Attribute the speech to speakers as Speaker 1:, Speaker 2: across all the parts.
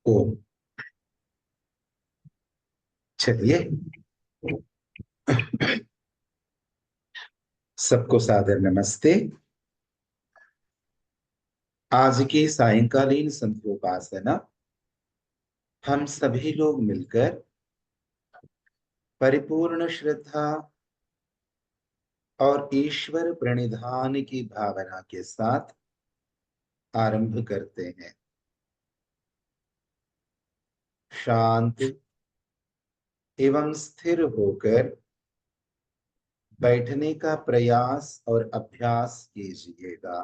Speaker 1: ओम। चलिए, सबको सादर नमस्ते। आज की सायंकालीन संध्योपासना हम सभी लोग मिलकर परिपूर्ण श्रद्धा और ईश्वर प्रणिधान की भावना के साथ आरंभ करते हैं। शांत एवं स्थिर होकर बैठने का प्रयास और अभ्यास कीजिएगा।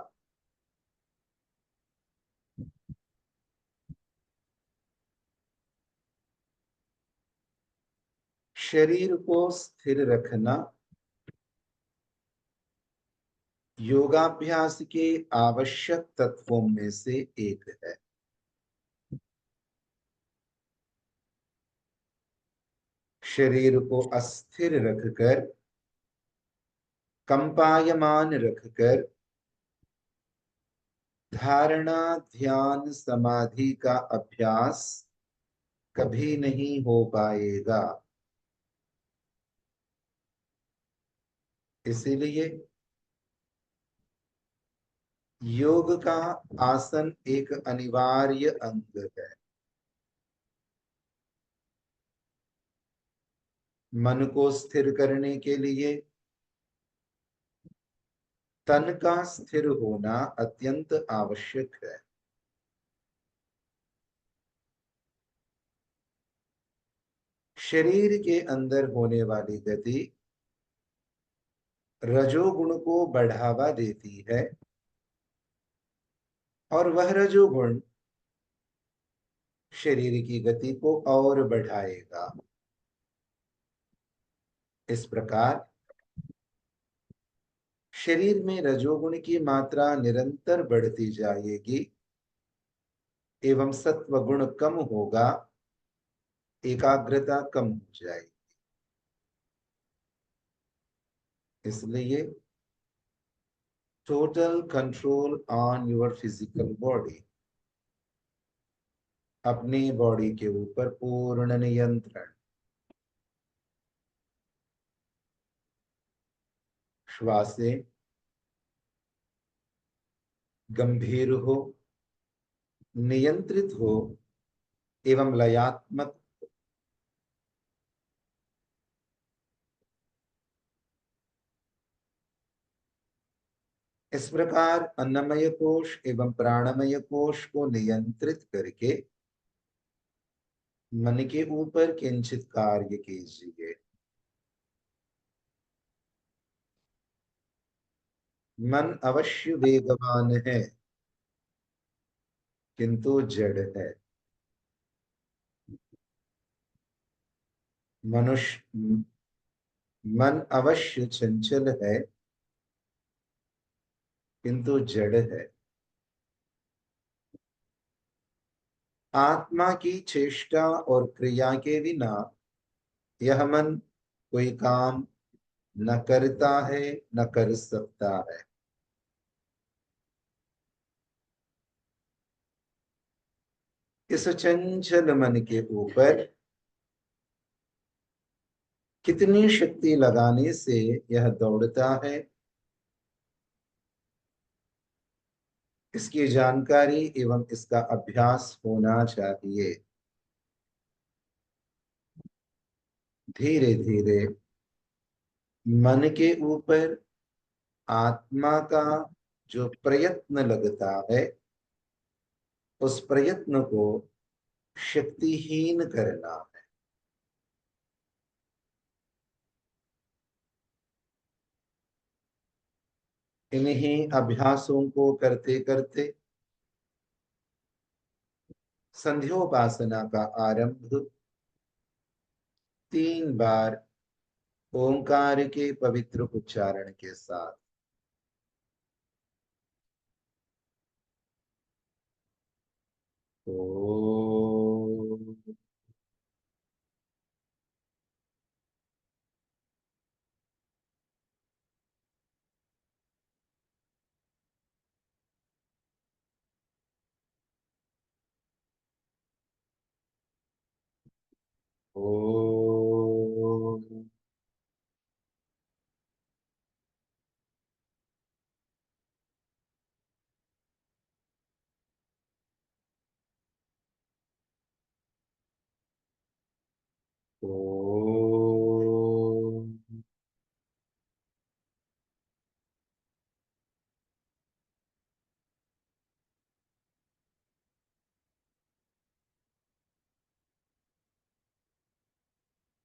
Speaker 1: शरीर को स्थिर रखना योगाभ्यास के आवश्यक तत्वों में से एक है। शरीर को अस्थिर रखकर, कंपायमान रखकर धारणा, ध्यान, समाधि का अभ्यास कभी नहीं हो पाएगा। इसीलिए योग का आसन एक अनिवार्य अंग है। मन को स्थिर करने के लिए तन का स्थिर होना अत्यंत आवश्यक है। शरीर के अंदर होने वाली गति रजोगुण को बढ़ावा देती है और वह रजोगुण शरीर की गति को और बढ़ाएगा। इस प्रकार शरीर में रजोगुण की मात्रा निरंतर बढ़ती जाएगी एवं सत्व गुण कम होगा, एकाग्रता कम हो जाएगी। इसलिए total control on your physical body, अपनी बॉडी के ऊपर पूर्ण नियंत्रण। श्वासें गंभीर हो, नियंत्रित हो एवं लयात्मक। इस प्रकार अन्नमय कोश एवं प्राणमय कोश को नियंत्रित करके मन के ऊपर किंचित कार्य कीजिए। मन अवश्य वेगवान है, किंतु जड़ है। मनुष्य मन अवश्य चंचल है, किंतु जड़ है। आत्मा की चेष्टा और क्रिया के बिना यह मन कोई काम न करता है, न कर सकता है। इस चंचल मन के ऊपर कितनी शक्ति लगाने से यह दौड़ता है, इसकी जानकारी एवं इसका अभ्यास होना चाहिए। धीरे धीरे मन के ऊपर आत्मा का जो प्रयत्न लगता है, उस प्रयत्न को शक्तिहीन करना है। इन्हीं अभ्यासों को करते करते संध्योपासना का आरंभ 3 बार ओंकार के पवित्र उच्चारण के साथ। ओ ओम। ओम।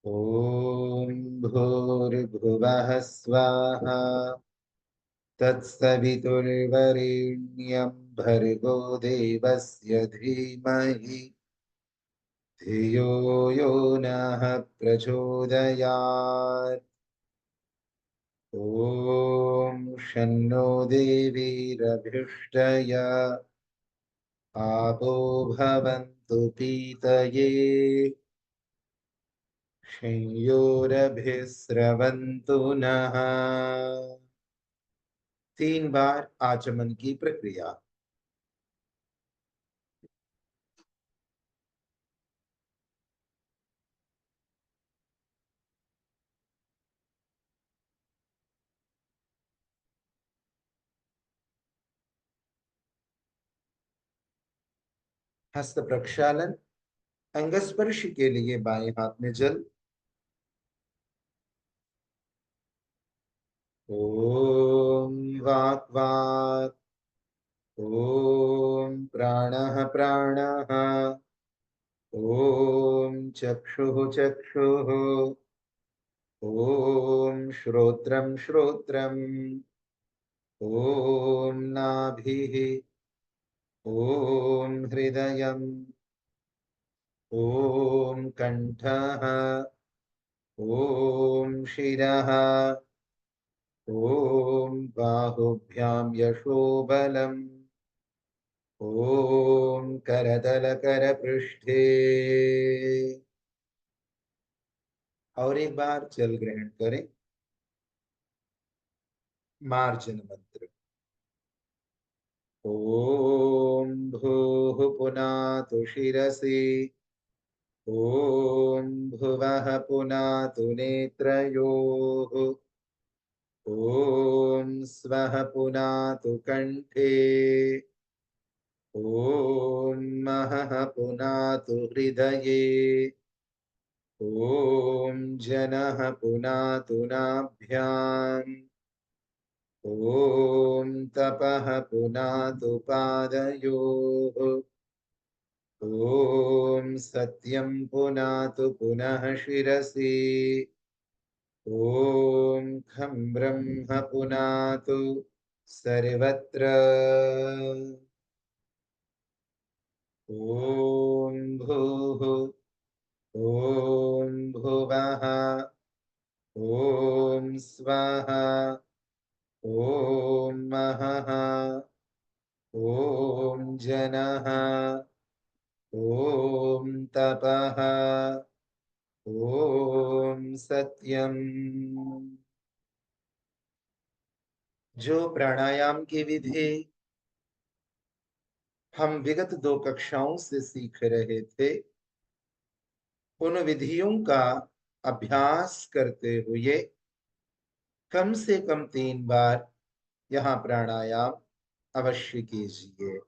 Speaker 1: ॐ भूर्भुवः स्वाहा तत्सवितुर्वरेण्यं भर्गो देवस्य धीमहि धियो यो नः प्रचोदयात्। ॐ शन्नो देवीरभिष्टय आपो भवन्तु पीतये संयोरभिस्रवन्तु नः। 3 बार आचमन की प्रक्रिया। हस्त प्रक्षालन। अंगस्पर्श के लिए बाएं हाथ में जल। ओम वाक् वाक्। ओम प्राणः प्राणः। ओम चक्षुः चक्षुः। ओम श्रोत्रं श्रोत्रम्। ओम नाभिः। ओम हृदयम्। ओम कंठः। ओम शिरः। ओम बाहुभ्यां यशोबलम्। ओम करतल कर पृष्ठे। और एक बार जल ग्रहण करें। मार्जन मंत्र। ओम भूः पुनातु शिरसि। ओम भुवः पुनातु नेत्रयोः। ओम स्वः पुनातु कंठे। ओम महः पुनातु हृदये। ओम जनः पुनातु नाभ्याम्। ओम तपः पुनातु पादयोः। ओम सत्यं पुनातु पुनः शिरसि। ओम खं ब्रह्म पुनातु सर्वत्र। ओम भूः। ओम भुवः। ओम स्वः। ओम महः। ओम जनः। ओम तपः। ओम सत्यम। जो प्राणायाम की विधि हम विगत 2 कक्षाओं से सीख रहे थे, उन विधियों का अभ्यास करते हुए कम से कम 3 बार यहाँ प्राणायाम अवश्य कीजिए।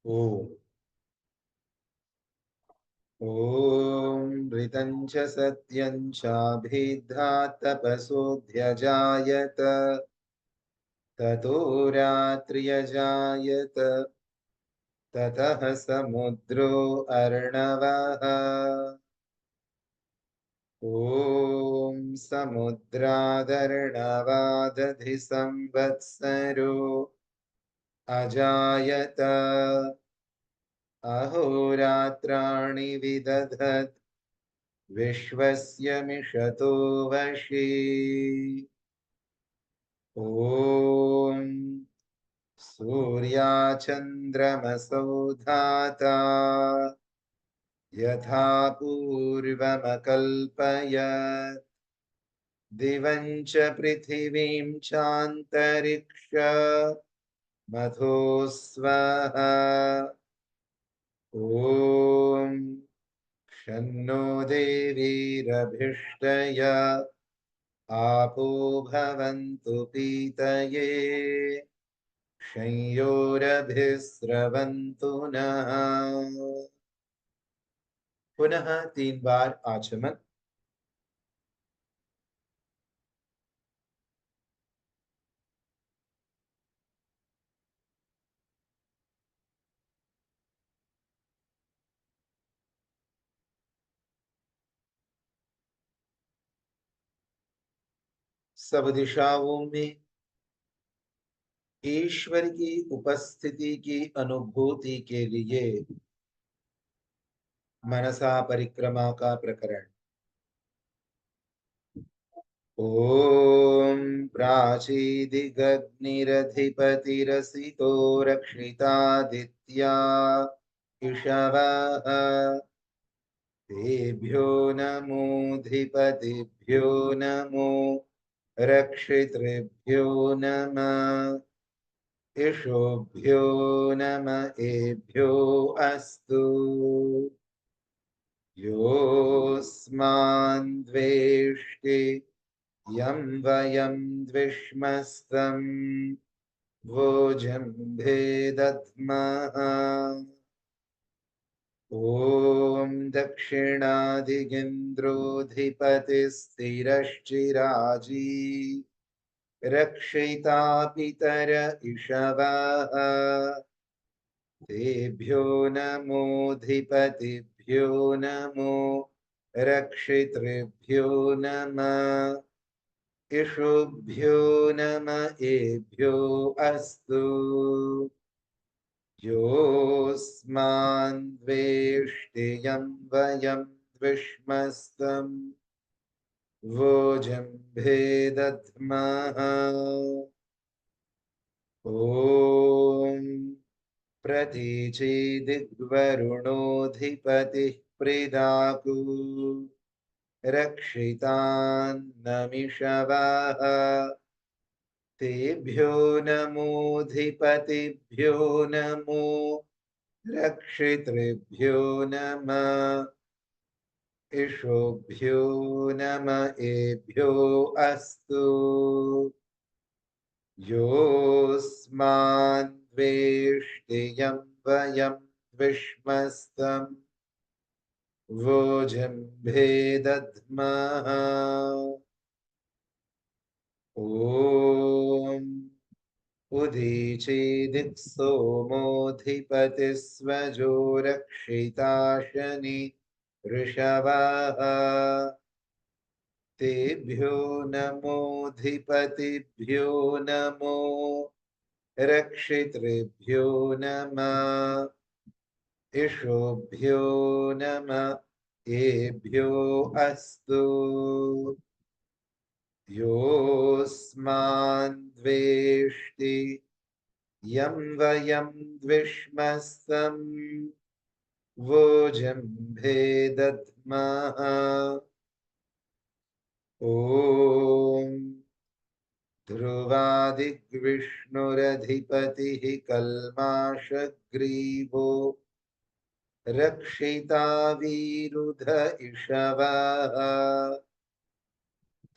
Speaker 1: ओम। ॐ ऋतं च सत्यं चाभिद्धा तपसोऽध्यजायत ततो रात्र्यजायत ततः समुद्रो अर्णवः। ॐ समुद्रादर्णवादधि संवत्सरो अजायत अहोरात्राणि विदधत् विश्वस्य मिषतो वशी। ॐ सूर्याचन्द्रमसौ धाता यथा पूर्वमकल्पयत् दिवं च पृथिवीं चान्तरिक्ष मधो स्वः। ॐ शन्नो देवीरभिष्टय आपो भवन्तु पीतये संयोरभिस्रवन्तु नः। पुनः 3 बार आचमन। सब दिशाओं में ईश्वर की उपस्थिति की अनुभूति के लिए मनसा परिक्रमा का प्रकरण। ओम प्राचीदिगग्निरधिपतिरसितो रक्षितादित्या इषवः तेभ्यो नमोऽधिपतिभ्यो नमो रक्षितृभ्यो नमः इषुभ्यो नम एभ्यो अस्तु। योऽस्मान् द्वेष्टि यं वयं द्विष्मस्तं भोजम्भे दद्मः। ॐ दक्षिणादिगिन्द्रोऽधिपतिस्थिरश्चिराजी रक्षिता पितर इषवः तेभ्यो नमोऽधिपतिभ्यो नमो रक्षितृभ्यो नमः इषुभ्यो नम एभ्यो अस्तु। योऽस्मान् द्वेष्टि यं वयं द्विष्मस्तं भोजम्भे दद्मः। ॐ प्रतीचीदिग्वरुणोऽधिपतिः प्रीदाकु रक्षितान्नमिषवः तेभ्यो नमोऽधिपतिभ्यो नमो रक्षितृभ्यो नमः इषुभ्यो नम एभ्यो अस्तु। योऽस्मान् द्वेष्टि यं वयं द्विष्मस्तं भोजम्भे दद्मः। ॐ उदीचीदिक्सोमोऽधिपतिस्वजो रक्षिता शनि ऋषवः तेभ्यो नमोऽधिपतिभ्यो नमो रक्षितृभ्यो नमः इषुभ्यो नम एभ्यो अस्तु। योऽस्मान् द्वेष्टि यं वयं द्विष्मस्तं भोजम्भे दद्मः। ॐ ध्रुवादिग्विष्णुरधिपतिः कल्माषग्रीवो रक्षिता वीरुध इषवः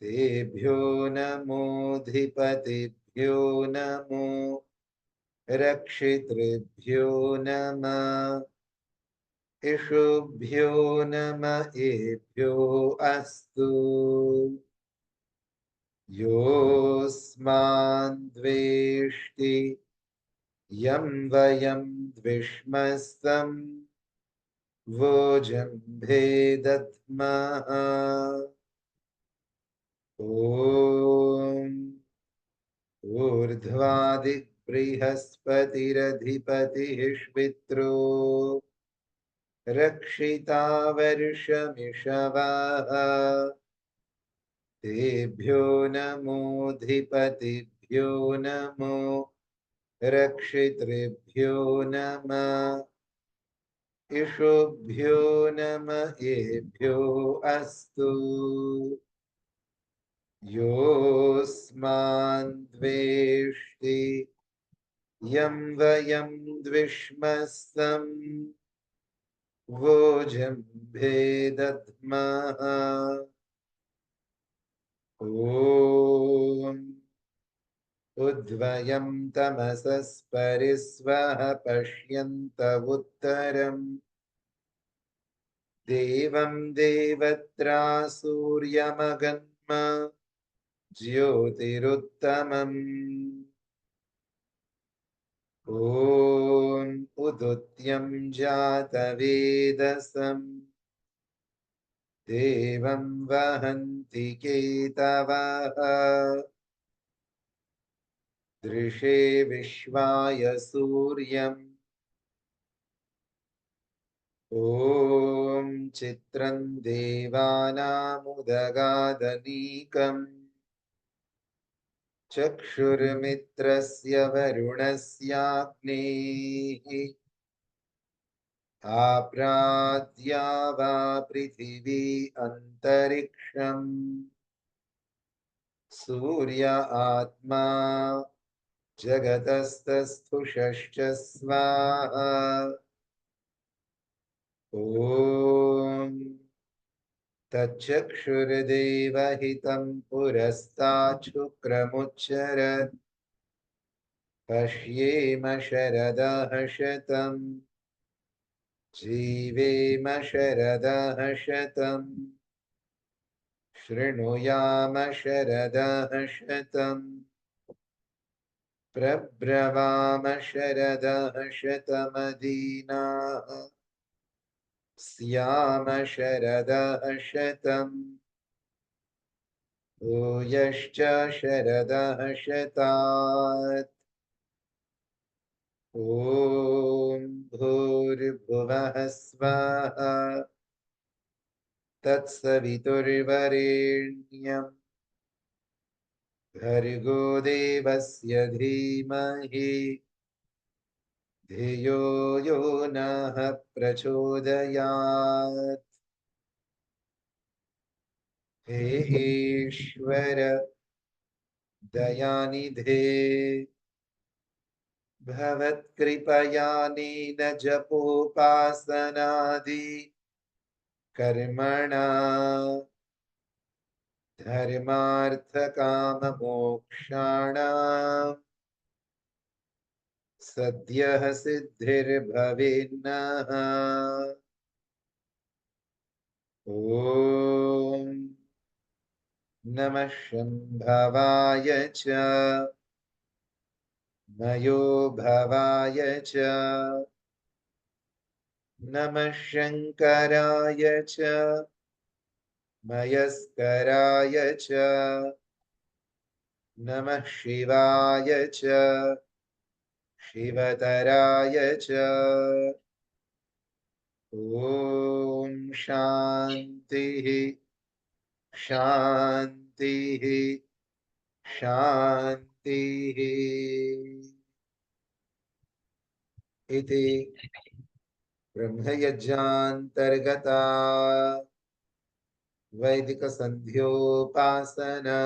Speaker 1: तेभ्यो नमोऽधिपतिभ्यो नमो रक्षितृभ्यो नमः। इषुभ्यो नमः एभ्यो अस्तु। योऽस्मान् द्वेष्टि यं वयं द्विष्मस्तं वोजम्भे दद्मः। ॐ ऊर्ध्वादिबृहस्पतिरधिपतिः श्वित्रो रक्षिता वर्षमिषवः। तेभ्यो नमोऽधिपतिभ्यो नमो रक्षितृभ्यो नमः। इषुभ्यो नमः एभ्यो अस्तु। योऽस्मान् द्वेष्टि यं वयं द्विष्मस्तं वोजम्भे दद्मः। ॐ उद्वयं तमसस्परिस्वः पश्यन्तवुत्तरम् देवं देवत्रा सूर्यमगन्म ज्योतिरुत्तमम्। ॐ उदुत्यं जातवेदसं देवं वहन्ति केतवः। दृशे विश्वाय सूर्यम्। ॐ चित्रं देवानामुदगादनीकम् चक्षुर्मित्रस्य वरुणस्याग्नेः आप्राद्या वा पृथिवी अन्तरिक्षम्। सूर्य आत्मा जगतस्तस्थुषश्च स्वाहा। ॐ तच्चक्षुर्देवहितं पुरस्तात् शुक्रमुच्चरत् पश्येम शरदः शतम् जीवेम शरदः शतम् शृणुयाम शरदः शतम् प्रब्रवाम शरदः शतमदीनाः स्याम शरदः शतम् भूयश्च शरदः शतात्। ॐ भूर्भुवः स्वः तत्सवितुर्वरेण्यं भर्गो देवस्य धीमहि धियो यो नः प्रचोदयात्। हे ईश्वर दयानिधे भवत्कृपयानेन जपोपासनादि कर्मणा धर्मार्थकाममोक्षाणां सद्यः सिद्धिर्भवेन्नः। ॐ नमः शम्भवाय च मयो भवाय च नमः शङ्कराय च मयस्कराय च नमः शिवाय च शिवतराय च। ॐ शान्तिः शान्तिः शान्तिः। इति ब्रह्मयज्ञान्तर्गता वैदिक संध्योपासना।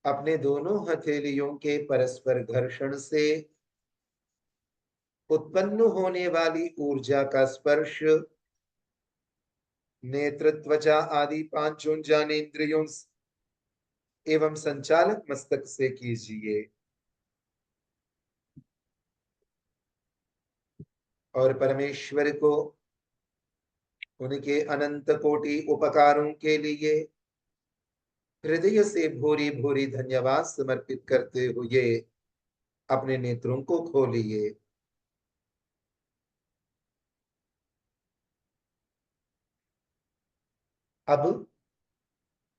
Speaker 1: अपने दोनों हथेलियों के परस्पर घर्षण से उत्पन्न होने वाली ऊर्जा का स्पर्श नेत्र त्वचा आदि पांचों ज्ञानेंद्रियों एवं संचालक मस्तक से कीजिए और परमेश्वर को उनके अनंत कोटि उपकारों के लिए हृदय से भूरी भूरी धन्यवाद समर्पित करते हुए अपने नेत्रों को खोलिए। अब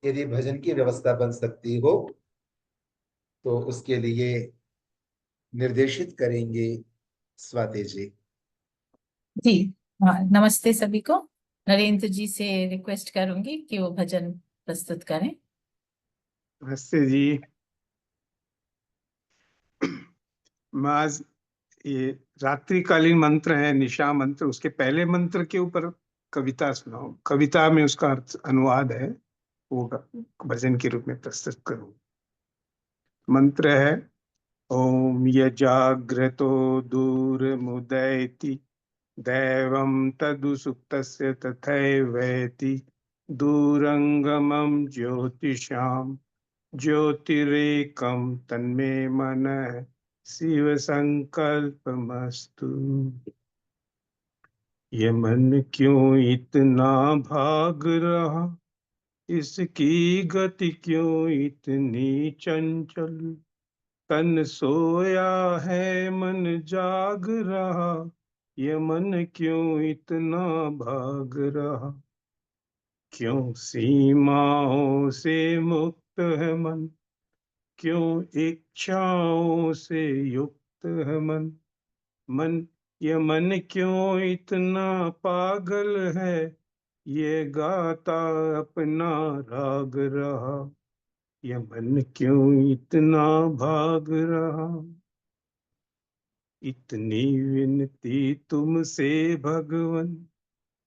Speaker 1: यदि भजन की व्यवस्था बन सकती हो तो उसके लिए निर्देशित करेंगे स्वाति जी।
Speaker 2: जी हाँ, नमस्ते सभी को। नरेंद्र जी से रिक्वेस्ट करूंगी कि वो भजन प्रस्तुत करें।
Speaker 3: नमस्ते जी। मैं आज ये रात्रिकालीन मंत्र है, निशा मंत्र, उसके पहले मंत्र के ऊपर कविता सुनाऊं। कविता में उसका अर्थ अनुवाद है, वो भजन के रूप में प्रस्तुत करूं। मंत्र है ओम यजाग्रतो दूरमुदयति दैवं तदु सुप्तस्य तथैवेति दूरंगमं ज्योतिषां ज्योतिरेकं तन्मे मनः शिव संकल्पमस्तु। ये मन क्यों इतना भाग रहा, इसकी गति क्यों इतनी चंचल। तन सोया है मन जाग रहा, ये मन क्यों इतना भाग रहा। क्यों सीमाओं से मुक्त है मन, क्यों इच्छाओं से युक्त है मन। मन ये मन क्यों इतना पागल है, ये गाता अपना राग रहा। ये मन क्यों इतना भाग रहा। इतनी विनती तुमसे भगवन,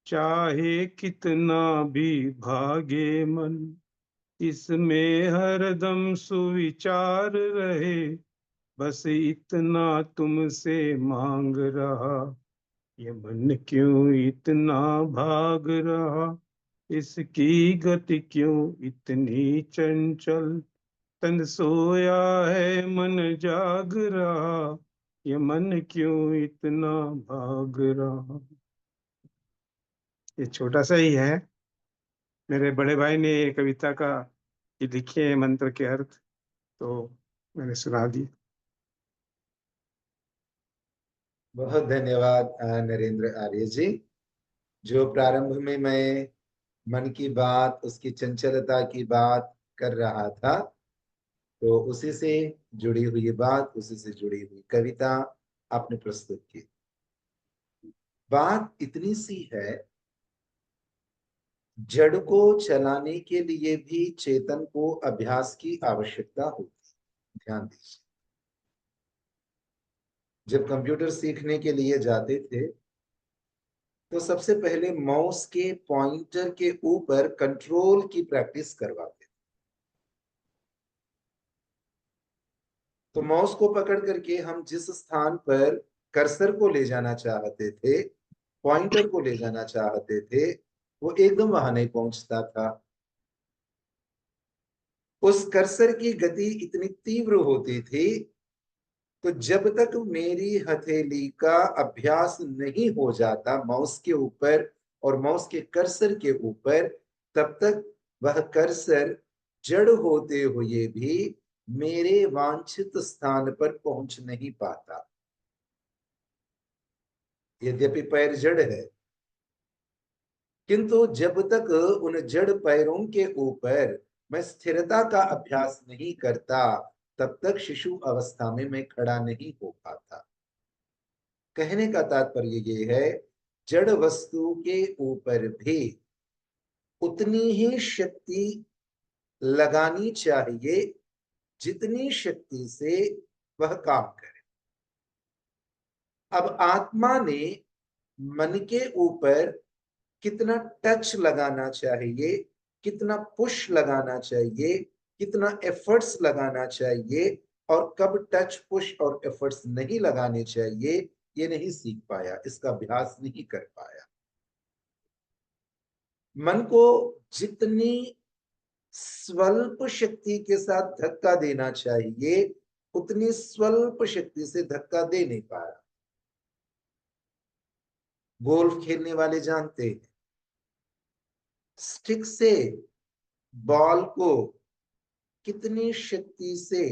Speaker 3: चाहे कितना भी भागे मन। इसमें हरदम सुविचार रहे, बस इतना तुमसे मांग रहा। ये मन क्यों इतना भाग रहा, इसकी गति क्यों इतनी चंचल। तन सोया है मन जाग रहा, ये मन क्यों इतना भाग रहा। ये छोटा सा ही है, मेरे बड़े भाई ने ये कविता का ये लिखे हैं मंत्र के अर्थ, तो मैंने सुना दी।
Speaker 1: बहुत धन्यवाद नरेंद्र आर्य जी। जो प्रारंभ में मैं मन की बात, उसकी चंचलता की बात कर रहा था, तो उसी से जुड़ी हुई बात, उसी से जुड़ी हुई कविता आपने प्रस्तुत की। बात इतनी सी है, जड़ को चलाने के लिए भी चेतन को अभ्यास की आवश्यकता होती है। ध्यान दीजिए, जब कंप्यूटर सीखने के लिए जाते थे तो सबसे पहले माउस के पॉइंटर के ऊपर कंट्रोल की प्रैक्टिस करवाते। तो माउस को पकड़ करके हम जिस स्थान पर कर्सर को ले जाना चाहते थे, पॉइंटर को ले जाना चाहते थे, वो एकदम वहां नहीं पहुंचता था। उस कर्सर की गति इतनी तीव्र होती थी, तो जब तक मेरी हथेली का अभ्यास नहीं हो जाता माउस के ऊपर और माउस के कर्सर के ऊपर, तब तक वह कर्सर जड़ होते हुए भी मेरे वांछित स्थान पर पहुंच नहीं पाता। यद्यपि पैर जड़ है, किंतु जब तक उन जड़ पैरों के ऊपर मैं स्थिरता का अभ्यास नहीं करता, तब तक शिशु अवस्था में मैं खड़ा नहीं हो पाता। कहने का तात्पर्य ये है, जड़ वस्तु के ऊपर भी उतनी ही शक्ति लगानी चाहिए जितनी शक्ति से वह काम करे। अब आत्मा ने मन के ऊपर कितना टच लगाना चाहिए, कितना पुश लगाना चाहिए, कितना एफर्ट्स लगाना चाहिए, और कब टच पुश और एफर्ट्स नहीं लगाने चाहिए, ये नहीं सीख पाया, इसका अभ्यास नहीं कर पाया। मन को जितनी स्वल्प शक्ति के साथ धक्का देना चाहिए, उतनी स्वल्प शक्ति से धक्का दे नहीं पा रहा। गोल्फ खेलने वाले जानते हैं, स्टिक से बॉल को कितनी शक्ति से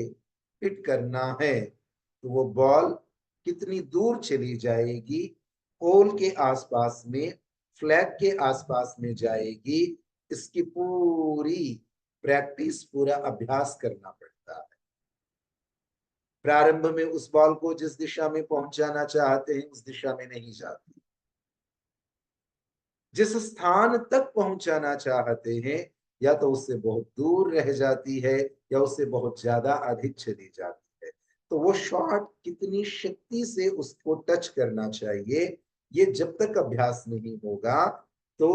Speaker 1: हिट करना है तो वो बॉल कितनी दूर चली जाएगी, होल के आसपास में, फ्लैग के आसपास में जाएगी, इसकी पूरी प्रैक्टिस, पूरा अभ्यास करना पड़ता है। प्रारंभ में उस बॉल को जिस दिशा में पहुंचाना चाहते हैं उस दिशा में नहीं जाती, जिस स्थान तक पहुंचाना चाहते हैं या तो उससे बहुत दूर रह जाती है या उससे बहुत ज्यादा अधिक चली जाती है। तो वो शॉट कितनी शक्ति से उसको टच करना चाहिए, ये जब तक अभ्यास नहीं होगा तो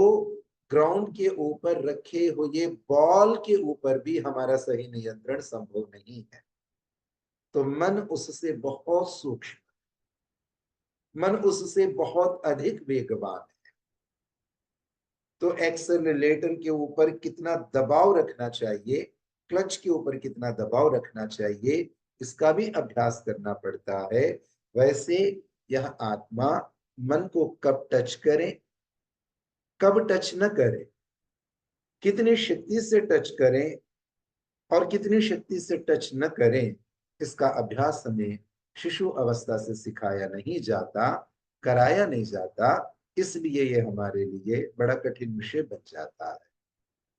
Speaker 1: ग्राउंड के ऊपर रखे हुए बॉल के ऊपर भी हमारा सही नियंत्रण संभव नहीं है। तो मन उससे बहुत सूक्ष्म, मन उससे बहुत अधिक वेगवान है। तो एक्सेलरेटर के ऊपर कितना दबाव रखना चाहिए, क्लच के ऊपर कितना दबाव रखना चाहिए, इसका भी अभ्यास करना पड़ता है। वैसे यह आत्मा मन को कब टच करे, कब टच न करे, कितनी शक्ति से टच करें और कितनी शक्ति से टच न करें, इसका अभ्यास हमें शिशु अवस्था से सिखाया नहीं जाता, कराया नहीं जाता, इसलिए ये हमारे लिए बड़ा कठिन विषय बन जाता है।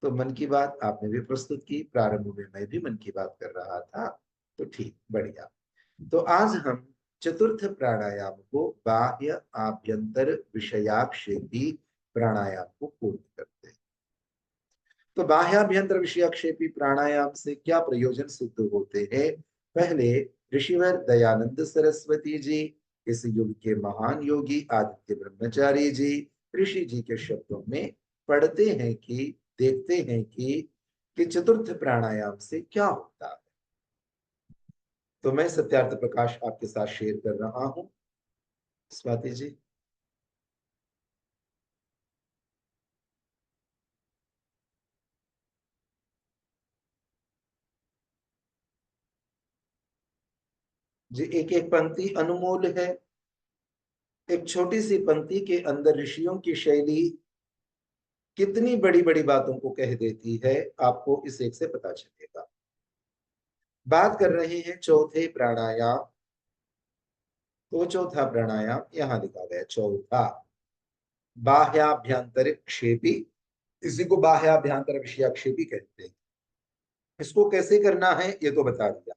Speaker 1: तो मन की बात आपने भी प्रस्तुत की, प्रारंभ में मैं भी मन की बात कर रहा था, तो ठीक, बढ़िया। तो आज हम चतुर्थ प्राणायाम को बाह्य आभ्यंतर विषयाक्षेपी प्राणायाम को पूर्ण करते हैं। तो बाह्याभ्यंतर विषयाक्षेपी प्राणायाम से क्या प्रयोजन सिद्ध होते हैं? पहले ऋषिवर दयानंद सरस्वती जी, इस युग के महान योगी आदित्य ब्रह्मचारी जी, ऋषि जी के शब्दों में पढ़ते हैं कि देखते हैं कि चतुर्थ प्राणायाम से क्या होता है। तो मैं सत्यार्थ प्रकाश आपके साथ शेयर कर रहा हूं। स्वाति जी। जी, एक एक पंक्ति अनमोल है। एक छोटी सी पंक्ति के अंदर ऋषियों की शैली कितनी बड़ी बड़ी बातों को कह देती है, आपको इस एक से पता चलेगा। बात कर रहे हैं चौथे प्राणायाम। तो चौथा प्राणायाम यहां लिखा गया, चौथा बाह्याभ्यंतर क्षेपी, इसी को बाह्याभ्यंतर विषयाक्षेपी कहते हैं। इसको कैसे करना है ये तो बता दिया,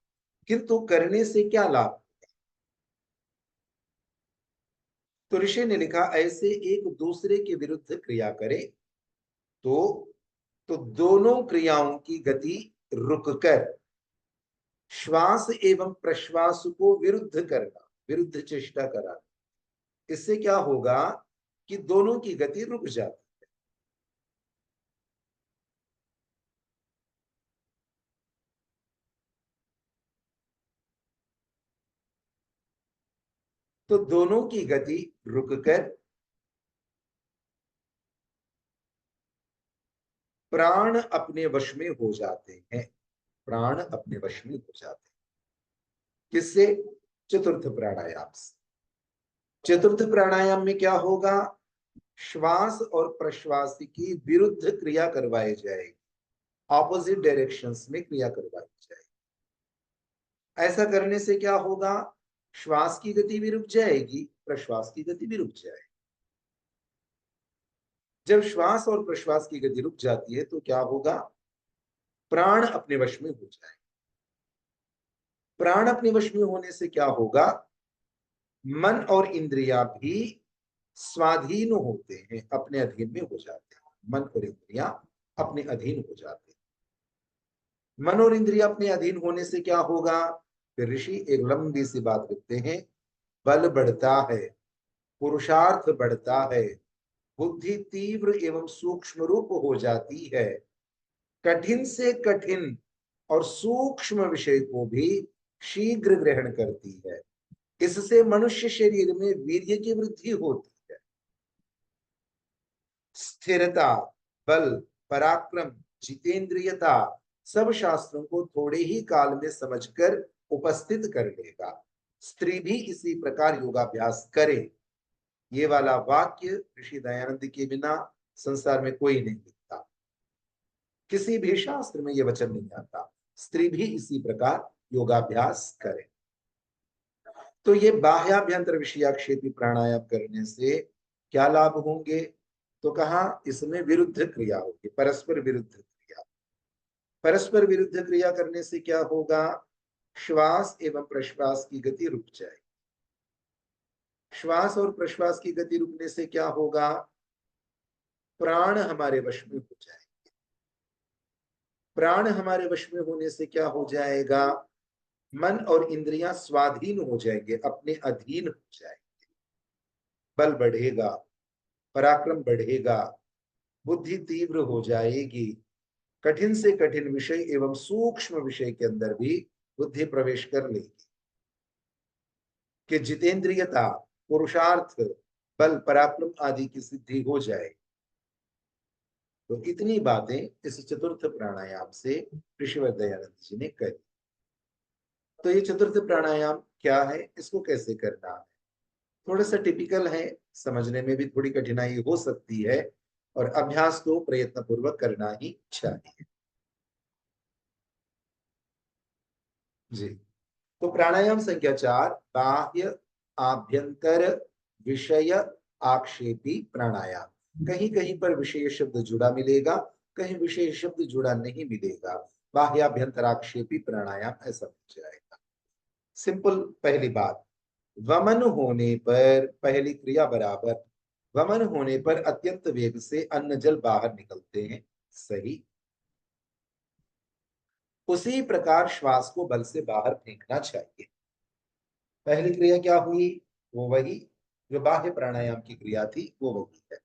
Speaker 1: किंतु करने से क्या लाभ? तो ऋषि ने लिखा, ऐसे एक दूसरे के विरुद्ध क्रिया करे तो दोनों क्रियाओं की गति रुककर श्वास एवं प्रश्वास को विरुद्ध करना, विरुद्ध चेष्टा कराना। इससे क्या होगा कि दोनों की गति रुक जाती है। तो दोनों की गति रुककर प्राण अपने वश में हो जाते हैं, प्राण अपने वश में हो जाते हैं। किससे? चतुर्थ प्राणायाम से। चतुर्थ प्राणायाम में क्या होगा? श्वास और प्रश्वास की विरुद्ध क्रिया करवाई जाएगी, ऑपोजिट डायरेक्शंस में क्रिया करवाई जाएगी। ऐसा करने से क्या होगा? श्वास की गति भी रुक जाएगी, प्रश्वास की गति भी रुक जाएगी। जब श्वास और प्रश्वास की गति रुक जाती है तो क्या होगा? प्राण अपने वश में हो जाए। प्राण अपने वश में होने से क्या होगा? मन और इंद्रियां भी स्वाधीन होते हैं, अपने अधीन में हो जाते हैं। मन और इंद्रियां अपने अधीन हो जाते हैं। मन और इंद्रियां अपने अधीन होने से क्या होगा? फिर ऋषि एक लंबी सी बात लिखते हैं, बल बढ़ता है, पुरुषार्थ बढ़ता है, बुद्धि तीव्र एवं सूक्ष्म रूप हो जाती है, कठिन से कठिन और सूक्ष्म विषय को भी शीघ्र ग्रहण करती है। इससे मनुष्य शरीर में वीर्य की वृद्धि होती है, स्थिरता, बल, पराक्रम, जितेंद्रियता सब शास्त्रों को थोड़े ही काल में समझकर उपस्थित कर लेगा। स्त्री भी इसी प्रकार योगाभ्यास करे। ये वाला वाक्य ऋषि दयानंद के बिना संसार में कोई नहीं लिखता, किसी भी शास्त्र में यह वचन नहीं आता। स्त्री भी इसी प्रकार योगाभ्यास करे। तो ये बाह्याभ्यंतर विषयाक्षेपी प्राणायाम करने से क्या लाभ होंगे? तो कहा इसमें विरुद्ध क्रिया होगी, परस्पर विरुद्ध क्रिया। परस्पर विरुद्ध क्रिया करने से क्या होगा? श्वास एवं प्रश्वास की गति रुक जाएगी। श्वास और प्रश्वास की गति रुकने से क्या होगा? प्राण हमारे वश में हो जाएंगे। प्राण हमारे वश में होने से क्या हो जाएगा? मन और इंद्रियां स्वाधीन हो जाएंगे, अपने अधीन हो जाएंगे। बल बढ़ेगा, पराक्रम बढ़ेगा, बुद्धि तीव्र हो जाएगी। कठिन से कठिन विषय एवं सूक्ष्म विषय के अंदर भी बुद्धि प्रवेश कर लेगी। कि जितेंद्रियता, पुरुषार्थ, बल, पराक्रम आदि की सिद्धि हो जाए। तो इतनी बातें इस चतुर्थ प्राणायाम से ऋषिवर दयानंद जी ने कही। तो ये चतुर्थ प्राणायाम क्या है, इसको कैसे करना है? थोड़ा सा टिपिकल है, समझने में भी थोड़ी कठिनाई हो सकती है, और अभ्यास तो प्रयत्न पूर्वक करना ही चाहिए। जी, तो प्राणायाम संख्या 4, बाह्य आभ्यंतर विषय आक्षेपी प्राणायाम। कहीं कहीं पर विषय शब्द जुड़ा मिलेगा, कहीं विषय शब्द जुड़ा नहीं मिलेगा। बाह्याभ्यंतर आक्षेपी प्राणायाम ऐसा हो जाएगा। सिंपल पहली बात, वमन होने पर, पहली क्रिया बराबर, वमन होने पर अत्यंत वेग से अन्न जल बाहर निकलते हैं, सही। उसी प्रकार श्वास को बल से बाहर फेंकना चाहिए। पहली क्रिया क्या हुई? वो वही जो बाह्य प्राणायाम की क्रिया थी, वो वही है।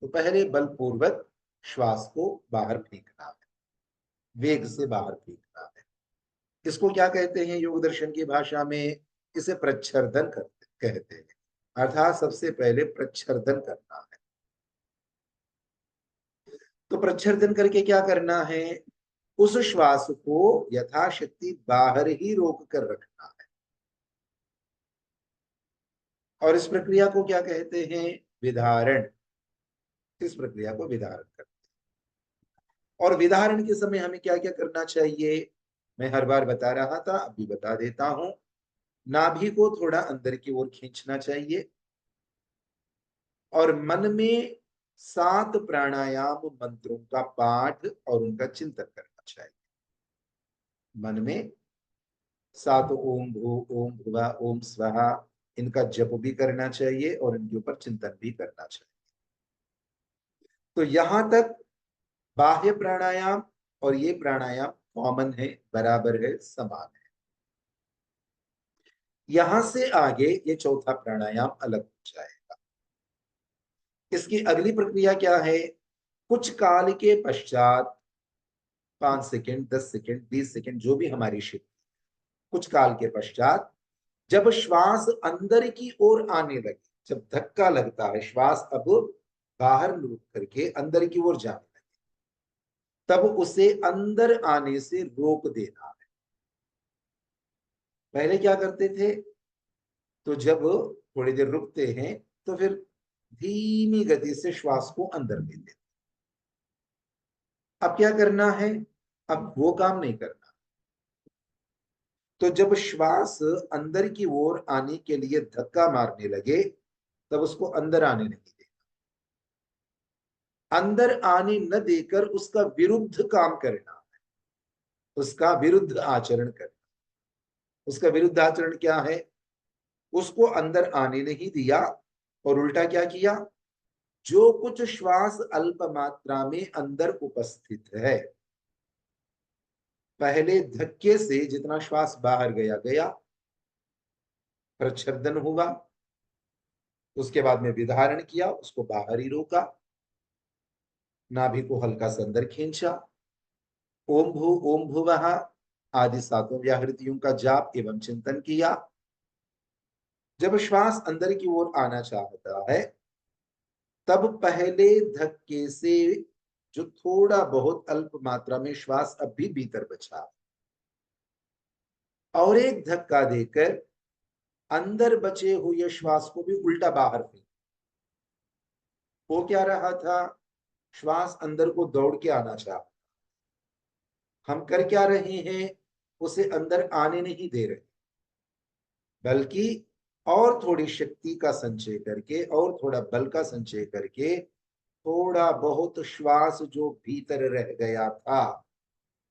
Speaker 1: तो पहले बलपूर्वक श्वास को बाहर फेंकना है, वेग से बाहर फेंकना है। इसको क्या कहते हैं योग दर्शन की भाषा में? इसे प्रच्छर्दन कहते हैं। अर्थात सबसे पहले प्रच्छर्दन करना है। तो प्रच्छर्दन करके क्या करना है? उस श्वास को यथाशक्ति बाहर ही रोक कर रखना है। और इस प्रक्रिया को क्या कहते हैं? विधारण। इस प्रक्रिया को विधारण करते हैं। और विधारण के समय हमें क्या क्या करना चाहिए? मैं हर बार बता रहा था, अभी बता देता हूं। नाभि को थोड़ा अंदर की ओर खींचना चाहिए और मन में 7 प्राणायाम मंत्रों का पाठ और उनका चिंतन करना चाहिए। मन में 7 ओम भू, ओम भुवा, ओम स्वाहा, इनका जप भी करना चाहिए और इनके ऊपर चिंतन भी करना चाहिए। तो यहां तक बाह्य प्राणायाम और ये प्राणायाम कॉमन है, बराबर है, समान है। यहां से आगे ये चौथा प्राणायाम अलग हो जाएगा। इसकी अगली प्रक्रिया क्या है? कुछ काल के पश्चात, 5 सेकेंड, 10 सेकेंड, 20 सेकेंड, जो भी हमारी शक्ति, कुछ काल के पश्चात जब श्वास अंदर की ओर आने लगे, जब धक्का लगता है, श्वास अब बाहर रुक करके अंदर की ओर जाने लगे, तब उसे अंदर आने से रोक देना है। पहले क्या करते थे? तो जब थोड़ी देर रुकते हैं तो फिर धीमी गति से श्वास को अंदर लेते थे। अब क्या करना है? अब वो काम नहीं करना। तो जब श्वास अंदर की ओर आने के लिए धक्का मारने लगे, तब उसको अंदर आने नहीं देना। अंदर आने न देकर उसका विरुद्ध काम करना है, उसका विरुद्ध आचरण करना। उसका विरुद्ध आचरण क्या है? उसको अंदर आने नहीं दिया और उल्टा क्या किया? जो कुछ श्वास अल्प मात्रा में अंदर उपस्थित है, पहले धक्के से जितना श्वास बाहर गया गया, प्रच्छर्दन हुआ, उसके बाद में विधारण किया, उसको बाहर ही रोका, नाभि को हल्का सा अंदर खींचा, ओम भू, ओम भुवः आदि 7 व्याहृतियों का जाप एवं चिंतन किया। जब श्वास अंदर की ओर आना चाहता है, तब पहले धक्के से जो थोड़ा बहुत अल्प मात्रा में श्वास अब भी भीतर बचा, और एक धक्का देकर अंदर बचे हुए श्वास को भी उल्टा बाहर फेंक। वो क्या रहा था, श्वास अंदर को दौड़ के आना चाहा, हम कर क्या रहे हैं, उसे अंदर आने नहीं दे रहे, बल्कि और थोड़ी शक्ति का संचय करके और थोड़ा बल का संचय करके थोड़ा बहुत श्वास जो भीतर रह गया था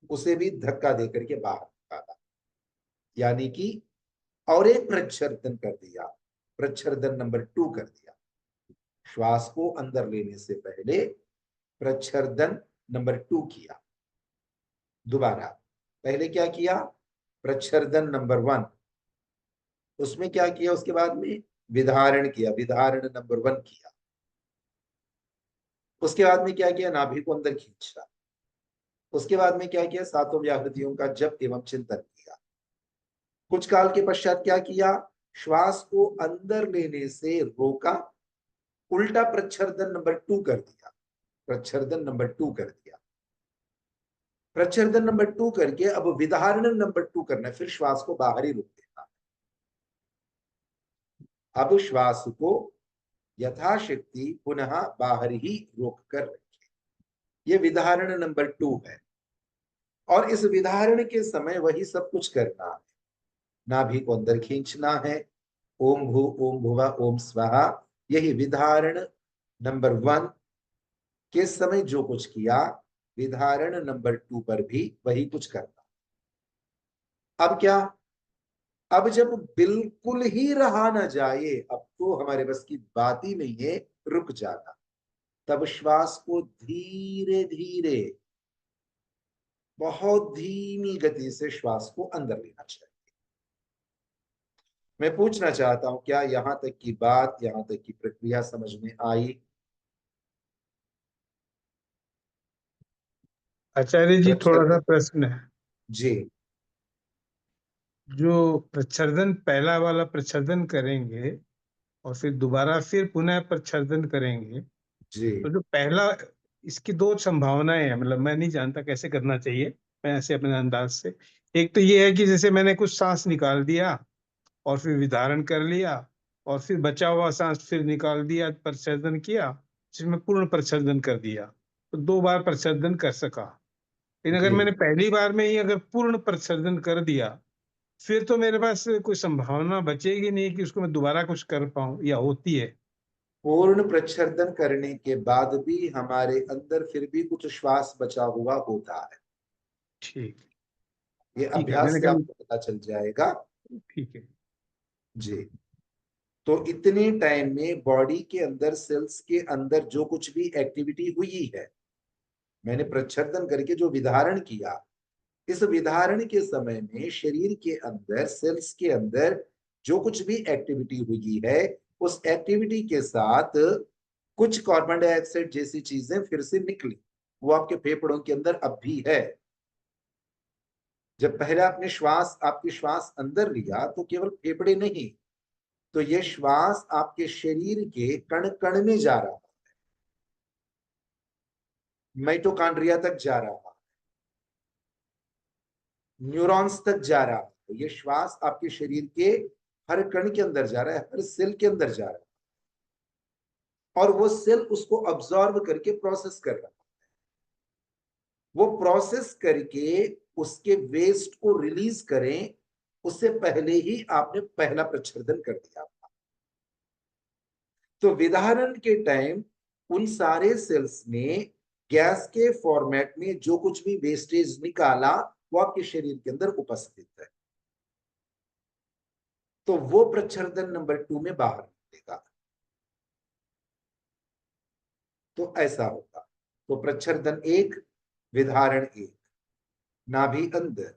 Speaker 1: उसे भी धक्का देकर के बाहर निकाला, यानी कि और एक प्रच्छर्दन कर दिया, प्रच्छर्दन नंबर 2 कर दिया। श्वास को अंदर लेने से पहले प्रच्छर्दन नंबर 2 किया। दोबारा, पहले क्या किया, प्रच्छर्दन नंबर 1, उसमें क्या किया, उसके बाद में विधारण किया, विधारण नंबर 1 किया। उसके बाद में क्या किया, नाभि को अंदर खींचा। उसके बाद में क्या किया, सातों व्याहृतियों का जप एवं चिंतन किया। कुछ काल के पश्चात क्या किया, श्वास को अंदर लेने से रोका, उल्टा प्रच्छर्दन नंबर 2 कर दिया, प्रच्छर्दन नंबर 2 कर दिया। प्रच्छर्दन नंबर 2 करके अब विधारण नंबर 2 करना, फिर श्वास को बाहर ही रोक देना। अब श्वास को यथाशक्ति पुनः बाहर ही रोक कर रखें, यह विधारण नंबर 2 है। और इस विधारण के समय वही सब कुछ करना है, नाभि को अंदर खींचना है, ओम भू ओम भुवा ओम स्वाहा, यही विधारण नंबर 1 के समय जो कुछ किया, विधारण नंबर 2 पर भी वही कुछ करना। अब क्या, अब जब बिल्कुल ही रहा ना जाए, अब तो हमारे बस की बात ही नहीं है रुक जाना, तब श्वास को धीरे धीरे बहुत धीमी गति से श्वास को अंदर लेना चाहिए। मैं पूछना चाहता हूं, क्या यहां तक की बात, यहां तक की प्रक्रिया समझ में आई?
Speaker 3: आचार्य जी, थोड़ा सा प्रश्न है।
Speaker 1: जी
Speaker 3: जो प्रच्छर्दन, पहला वाला प्रच्छर्दन करेंगे और फिर दोबारा फिर पुनः प्रच्छर्दन करेंगे,
Speaker 1: जी
Speaker 3: तो जो पहला, इसकी दो संभावनाएं हैं, मतलब मैं नहीं जानता कैसे करना चाहिए, मैं ऐसे अपने अंदाज से। एक तो ये है कि जैसे मैंने कुछ सांस निकाल दिया और फिर विधारण कर लिया और फिर बचा हुआ सांस फिर निकाल दिया, प्रच्छर्दन किया, जिसमें पूर्ण प्रच्छर्दन कर दिया, तो 2 बार प्रच्छर्दन कर सका। लेकिन अगर
Speaker 1: जी
Speaker 3: मैंने पहली बार में ही अगर पूर्ण प्रच्छर्दन कर दिया, फिर तो मेरे पास कोई संभावना बचेगी नहीं कि उसको मैं दोबारा कुछ कर पाऊं, या होती है?
Speaker 1: पूर्ण प्रच्छर्दन करने के बाद भी हमारे अंदर फिर भी कुछ श्वास बचा हुआ होता है,
Speaker 3: ठीक,
Speaker 1: ये
Speaker 3: ठीक है,
Speaker 1: अभ्यास
Speaker 3: मैंने
Speaker 1: से
Speaker 3: कहा
Speaker 1: आपको पता चल जाएगा।
Speaker 3: ठीक है।
Speaker 1: जी, तो इतने टाइम में बॉडी के अंदर, सेल्स के अंदर जो कुछ भी एक्टिविटी हुई है, मैंने प्रच्छर्दन करके जो विधारण किया, इस विधारण के समय में शरीर के अंदर, सेल्स के अंदर जो कुछ भी एक्टिविटी हुई है, उस एक्टिविटी के साथ कुछ कार्बन डाइऑक्साइड जैसी चीजें फिर से निकली, वो आपके फेफड़ों के अंदर अब भी है। जब पहले आपकी श्वास अंदर लिया तो केवल फेफड़े नहीं, तो ये श्वास आपके शरीर के कण कण में जा रहा, माइटोकॉन्ड्रिया तक जा रहा, न्यूरॉन्स तक जा रहा है। ये श्वास आपके शरीर के हर कण के अंदर जा रहा है, हर सेल के अंदर जा रहा है, और वो सेल उसको अब्सॉर्ब करके प्रोसेस कर रहा है। वो प्रोसेस करके उसके वेस्ट को रिलीज करें, उससे पहले ही आपने पहला प्रच्छर्दन कर दिया। तो विधारण के टाइम उन सारे सेल्स ने गैस के फॉर्मेट में जो कुछ भी वेस्टेज निकाला, वो आपके शरीर के अंदर उपस्थित है, तो वो प्रच्छर्दन नंबर 2 में बाहर निकलेगा। तो ऐसा होगा, तो प्रच्छर्दन 1, विधारण 1, नाभि अंदर,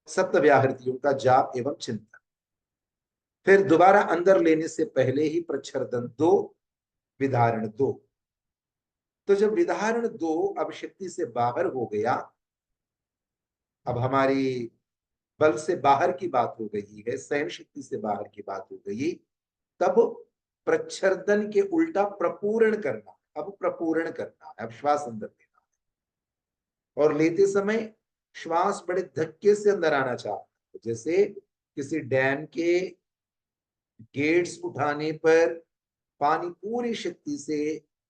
Speaker 1: सप्तव्याहृतियों का जाप एवं चिंतन। फिर दोबारा अंदर लेने से पहले ही प्रच्छर्दन 2, विधारण 2। तो जब विधारण 2 अब शक्ति से बाहर हो गया, अब हमारी बल से बाहर की बात हो गई है, सहन शक्ति से बाहर की बात हो गई, तब प्रच्छर्दन के उल्टा प्रपूरण करना। अब प्रपूरण करना है, अब श्वास अंदर लेना है। और लेते समय श्वास बड़े धक्के से अंदर आना चाहता है, जैसे किसी डैम के गेट्स उठाने पर पानी पूरी शक्ति से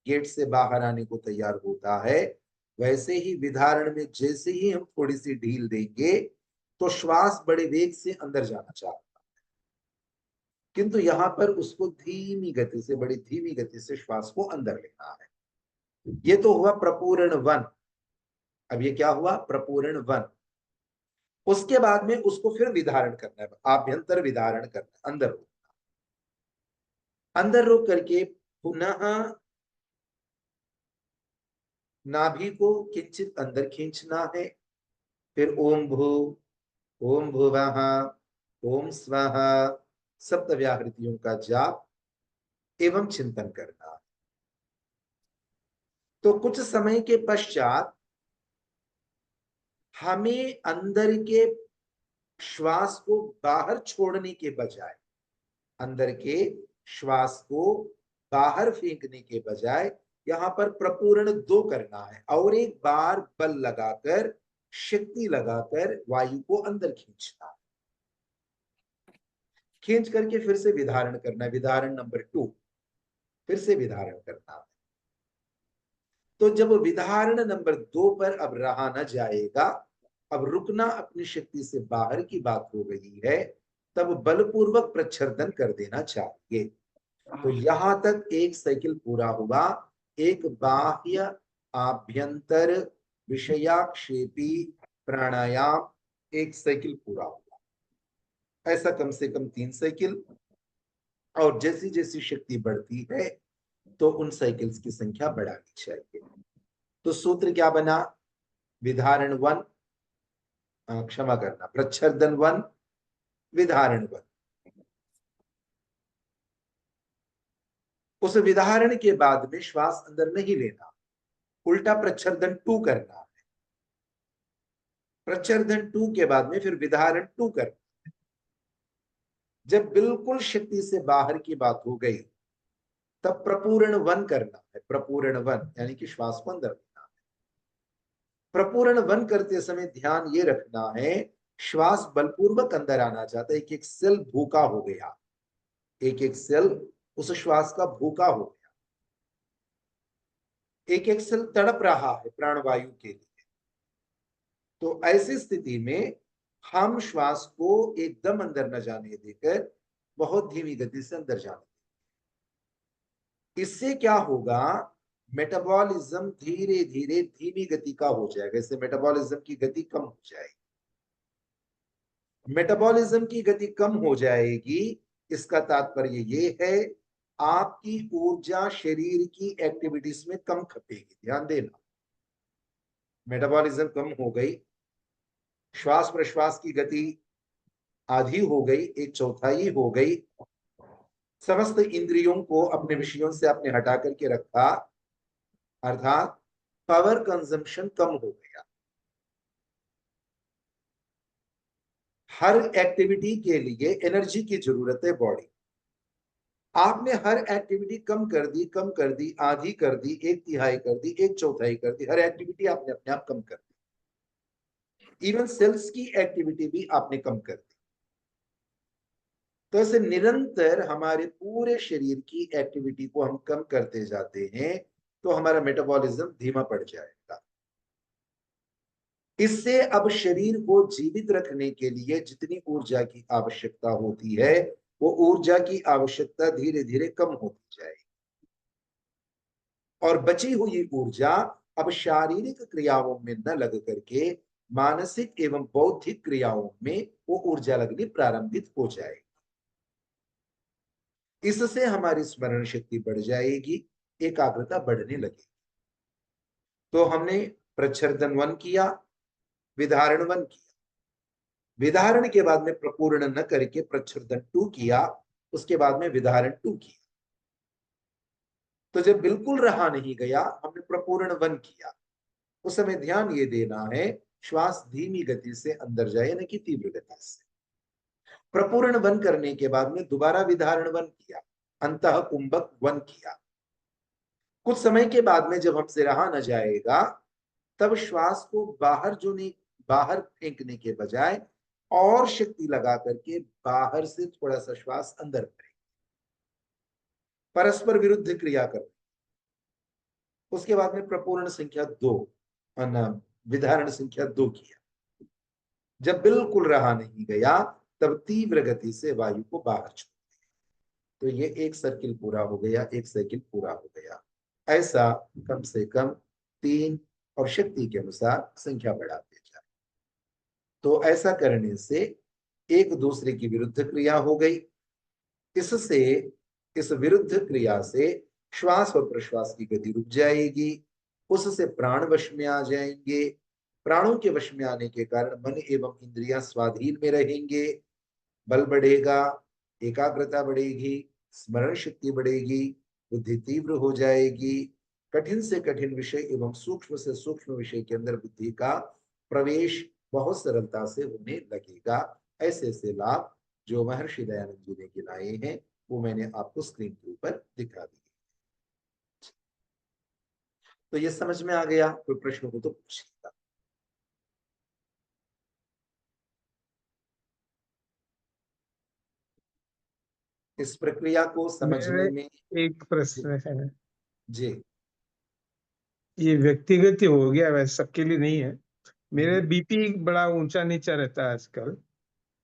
Speaker 1: गेट से बाहर आने को तैयार होता है, वैसे ही विधारण में जैसे ही हम थोड़ी सी ढील देंगे तो श्वास बड़े वेग से अंदर जाना चाहता है, किंतु यहां पर उसको धीमी गति से, बड़ी धीमी गति से श्वास को अंदर लेना है। ये तो हुआ प्रपूरण 1। अब ये क्या हुआ? प्रपूरण 1। उसके बाद में उसको फिर विधारण करना है, आभ्यंतर विधारण करना है, अंदर रोकना, अंदर रोक करके पुनः नाभि को किंचित अंदर खींचना है। फिर ओम भू, ओम भुवः, ओम स्वः सप्त व्याहृतियों का जाप एवं चिंतन करना है। तो कुछ समय के पश्चात हमें अंदर के श्वास को बाहर छोड़ने के बजाय, अंदर के श्वास को बाहर फेंकने के बजाय यहां पर प्रपूरण 2 करना है और एक बार बल लगाकर, शक्ति लगाकर वायु को अंदर खींचना है। खींच करके फिर से विधारण करना है, विधारण नंबर 2, फिर से विधारण करना है। तो जब विधारण नंबर 2 पर अब रहा न जाएगा, अब रुकना अपनी शक्ति से बाहर की बात हो गई है, तब बलपूर्वक प्रच्छर्दन कर देना चाहिए। तो यहां तक एक साइकिल पूरा हुआ, एक बाह्य आभ्यंतर विषयाक्षेपी प्राणायाम, एक साइकिल पूरा हुआ। ऐसा कम से कम 3 साइकिल, और जैसी जैसी शक्ति बढ़ती है तो उन साइकिल्स की संख्या बढ़ानी चाहिए। तो सूत्र क्या बना? विधारण 1, क्षमा करना, प्रच्छर्दन 1, विधारण 1। उस विधारण के बाद में श्वास अंदर नहीं लेना, उल्टा प्रच्छर्दन 2 करना है। प्रच्छर्दन 2 के बाद में फिर विधारण 2 करना है। जब बिल्कुल शक्ति से बाहर की बात हो गई तब प्रपूरण 1 करना है। प्रपूरण 1 यानी कि श्वास को अंदर लेना है। प्रपूरण 1 करते समय ध्यान ये रखना है, श्वास बलपूर्वक अंदर आना चाहता है, एक एक सेल भूखा हो गया, एक एक सेल उस श्वास का भूखा हो गया, एक एक सेल तड़प रहा है प्राणवायु के लिए। तो ऐसी स्थिति में हम श्वास को एकदम अंदर न जाने देकर बहुत धीमी गति से अंदर जाने दें। इससे क्या होगा? मेटाबॉलिज्म धीरे धीरे धीमी गति का हो जाएगा, इससे मेटाबॉलिज्म की गति कम हो जाएगी। मेटाबॉलिज्म की गति कम हो जाएगी, इसका तात्पर्य ये है आपकी ऊर्जा शरीर की एक्टिविटीज में कम खपेगी। ध्यान देना, मेटाबॉलिज्म कम हो गई, श्वास प्रश्वास की गति आधी हो गई, 1/4 हो गई, समस्त इंद्रियों को अपने विषयों से आपने हटा करके रखा, अर्थात पावर कंजम्पशन कम हो गया। हर एक्टिविटी के लिए एनर्जी की जरूरत है बॉडी। आपने हर एक्टिविटी कम कर दी, आधी कर दी, 1/3 कर दी, 1/4 कर दी, हर एक्टिविटी आपने अपने आप कम कर दी। इवन सेल्स की एक्टिविटी भी आपने कम कर दी। तो ऐसे निरंतर हमारे पूरे शरीर की एक्टिविटी को हम कम करते जाते हैं तो हमारा मेटाबॉलिज्म धीमा पड़ जाएगा। इससे अब शरीर को जीवित रखने के लिए जितनी ऊर्जा की आवश्यकता होती है वो ऊर्जा की आवश्यकता धीरे धीरे कम होती जाएगी, और बची हुई ऊर्जा अब शारीरिक क्रियाओं में न लग करके मानसिक एवं बौद्धिक क्रियाओं में वो ऊर्जा लगनी प्रारंभित हो जाएगी। इससे हमारी स्मरण शक्ति बढ़ जाएगी, एकाग्रता बढ़ने लगेगी। तो हमने प्रच्छर्दन 1 किया, विधारण 1 किया, विधारण के बाद में प्रपूर्ण न करके प्रच्छर्दन 2 किया, उसके बाद में विधारण 2 किया। तो जब बिल्कुल रहा नहीं गया, हमने प्रपूर्ण 1 किया। उस समय ध्यान ये देना है श्वास धीमी गति से अंदर जाए, न कि तीव्र गति से। प्रपूर्ण 1 करने के बाद में दोबारा विधारण 1 किया, अंतः कुंभक 1 किया, कुछ समय के बाद में जब हमसे रहा न जाएगा, तब श्वास को बाहर फेंकने के बजाय और शक्ति लगा करके बाहर से थोड़ा सा श्वास अंदर भरें, परस्पर विरुद्ध क्रिया करें। उसके बाद में प्रपूर्ण संख्या 2 विधारण संख्या 2 किया। जब बिल्कुल रहा नहीं गया, तब तीव्र गति से वायु को बाहर छोड़। तो ये एक सर्किल पूरा हो गया, एक साइकिल पूरा हो गया। ऐसा कम से कम 3 और शक्ति के अनुसार संख्या बढ़ाते जाए। तो ऐसा करने से एक दूसरे की विरुद्ध क्रिया हो गई। इससे, इस विरुद्ध क्रिया से श्वास और प्रश्वास की गति रुक जाएगी, उससे प्राण वश में आ जाएंगे। प्राणों के वश में आने के कारण मन एवं इंद्रियां स्वाधीन में रहेंगे, बल बढ़ेगा, एकाग्रता बढ़ेगी, स्मरण शक्ति बढ़ेगी, बुद्धि तीव्र हो जाएगी। कठिन से कठिन विषय एवं सूक्ष्म से सूक्ष्म विषय के अंदर बुद्धि का प्रवेश बहुत सरलता से होने लगेगा। ऐसे ऐसे लाभ जो महर्षि दयानंद जी ने गिनाए हैं, वो मैंने आपको स्क्रीन के ऊपर दिखा दिए। तो ये समझ में आ गया? कोई प्रश्न हो तो पूछिएगा। इस प्रक्रिया को समझने
Speaker 3: मेरे
Speaker 1: में
Speaker 3: एक प्रश्न है,
Speaker 1: जी
Speaker 3: ये व्यक्तिगत ही हो गया, वैसे सबके लिए नहीं है। मेरे
Speaker 1: हम्म,
Speaker 3: बीपी बड़ा ऊंचा नीचा रहता है आजकल,